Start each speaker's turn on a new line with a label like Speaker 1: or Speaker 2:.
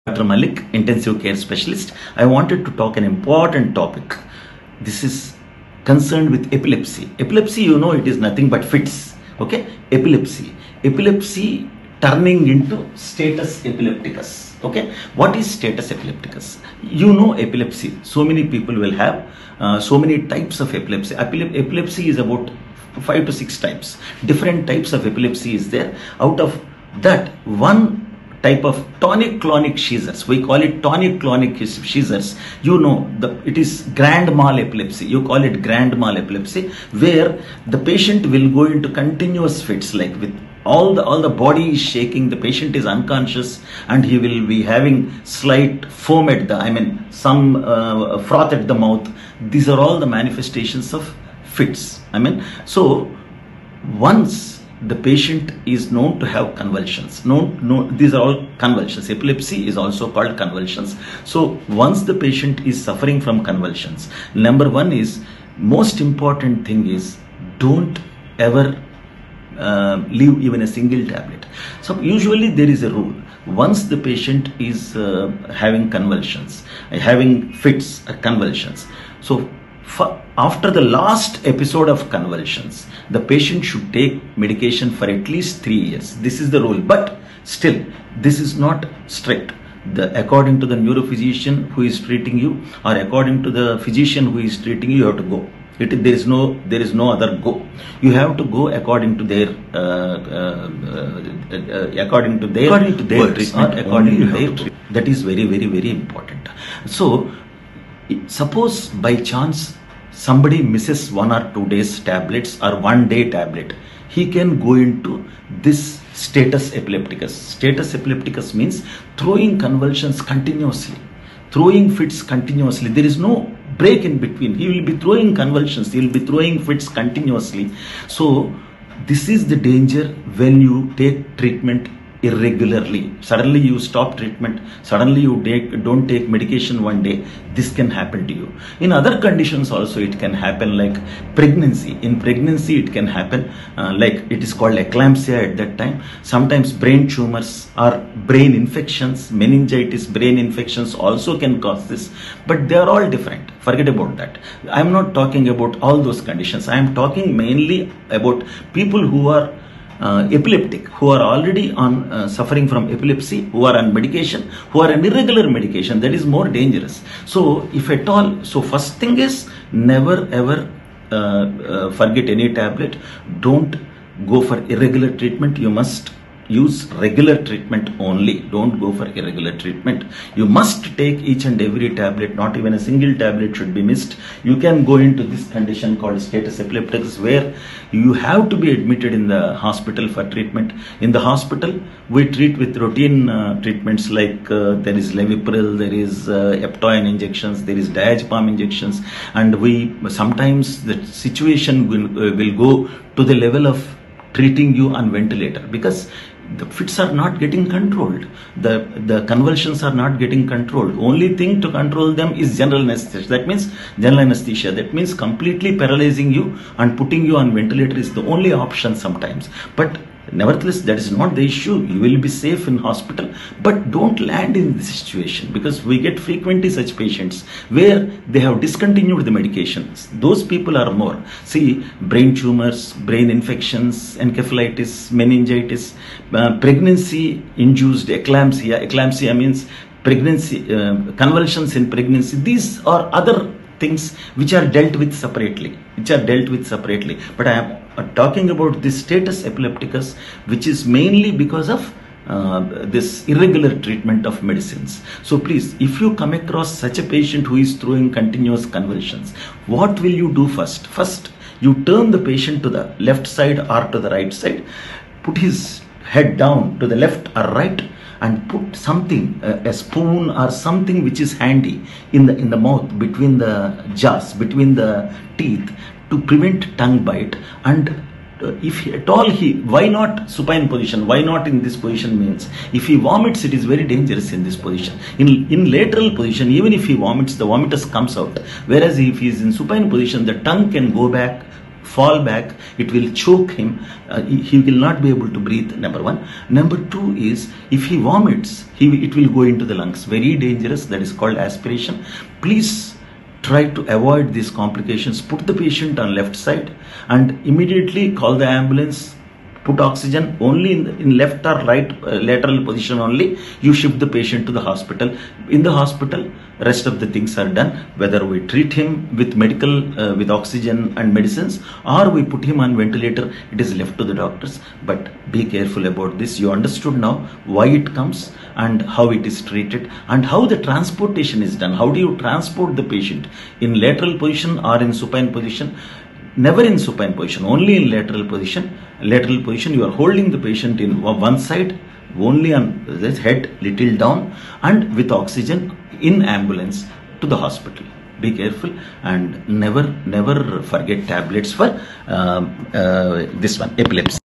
Speaker 1: Dr. Malik, intensive care specialist. I wanted to talk an important topic. This is concerned with epilepsy. Epilepsy, you know, it is nothing but fits. Okay, epilepsy turning into status epilepticus. Okay, what is status epilepticus? You know epilepsy. So many people will have so many types of epilepsy. Epilepsy is about 5 to 6 types. Different types of epilepsy is there. Out of that, one type of tonic-clonic seizures, we call it tonic-clonic seizures. You know, it is grand mal epilepsy. You call it grand mal epilepsy, where the patient will go into continuous fits, like with all the body is shaking, the patient is unconscious, and he will be having slight foam at some froth at the mouth. These are all the manifestations of fits. So once the patient is known to have convulsions, these are all convulsions. Epilepsy is also called convulsions. So once the patient is suffering from convulsions, number one is, most important thing is, don't ever leave even a single tablet. So usually there is a rule. Once the patient is having convulsions, having fits or convulsions, so after the last episode of convulsions, the patient should take medication for at least 3 years. This is the rule. But still, this is not strict. According to the neurophysician who is treating you, or according to the physician who is treating you, you have to go. There is no other go. You have to go according to their treatment. That is very, very, very important. So suppose by chance somebody misses 1 or 2 days tablets or 1 day tablet, he can go into this status epilepticus. Status epilepticus means throwing convulsions continuously, throwing fits continuously. There is no break in between. He will be throwing convulsions, he will be throwing fits continuously. So this is the danger when you take treatment irregularly. Suddenly you stop treatment, suddenly you don't take medication 1 day. This can happen to you. In other conditions also it can happen, like pregnancy. In pregnancy it can happen, like it is called eclampsia at that time. Sometimes brain tumors or brain infections, meningitis, brain infections also can cause this. But they are all different. Forget about that. I am not talking about all those conditions. I am talking mainly about people who are epileptic, who are already on suffering from epilepsy, who are on medication, who are on irregular medication. That is more dangerous. So if at all, so first thing is, never ever forget any tablet. Don't go for irregular treatment. You must use regular treatment only. Don't go for irregular treatment. You must take each and every tablet. Not even a single tablet should be missed. You can go into this condition called status epilepticus, where you have to be admitted in the hospital for treatment. In the hospital, we treat with routine treatments, like there is Levipil, there is Eptoin injections, there is diazepam injections, and sometimes the situation will go to the level of treating you on ventilator, because the fits are not getting controlled. The convulsions are not getting controlled. Only thing to control them is general anesthesia. That means general anesthesia. That means completely paralyzing you and putting you on ventilator is the only option sometimes. But nevertheless, that is not the issue. You will be safe in hospital, but don't land in this situation, because we get frequently such patients where they have discontinued the medications. Those people are more. See, brain tumors, brain infections, encephalitis, meningitis, pregnancy-induced eclampsia. Eclampsia means pregnancy, convulsions in pregnancy. These are other things which are dealt with separately. But I am talking about this status epilepticus, which is mainly because of this irregular treatment of medicines. So please, if you come across such a patient who is throwing continuous convulsions, what will you do first? First, you turn the patient to the left side or to the right side, put his head down to the left or right, and put something, a spoon or something which is handy in the mouth, between the jaws, between the teeth, to prevent tongue bite. And if at all why not supine position? Why not in this position? Means if he vomits, it is very dangerous in this position. In lateral position, even if he vomits, the vomitus comes out. Whereas if he is in supine position, the tongue can go back fall back, it will choke him, he will not be able to breathe, number one. Number two is, if he vomits, it will go into the lungs, very dangerous, that is called aspiration. Please try to avoid these complications. Put the patient on left side and immediately call the ambulance. Put oxygen only in left or right lateral position only. You shift the patient to the hospital. In the hospital, rest of the things are done. Whether we treat him with medical, with oxygen and medicines, or we put him on ventilator, it is left to the doctors. But be careful about this. You understood now why it comes and how it is treated and how the transportation is done. How do you transport the patient in lateral position or in supine position? Never in supine position, only in lateral position. Lateral position, you are holding the patient in one side, only on this head, little down, and with oxygen in ambulance to the hospital. Be careful and never forget tablets for this one, epilepsy.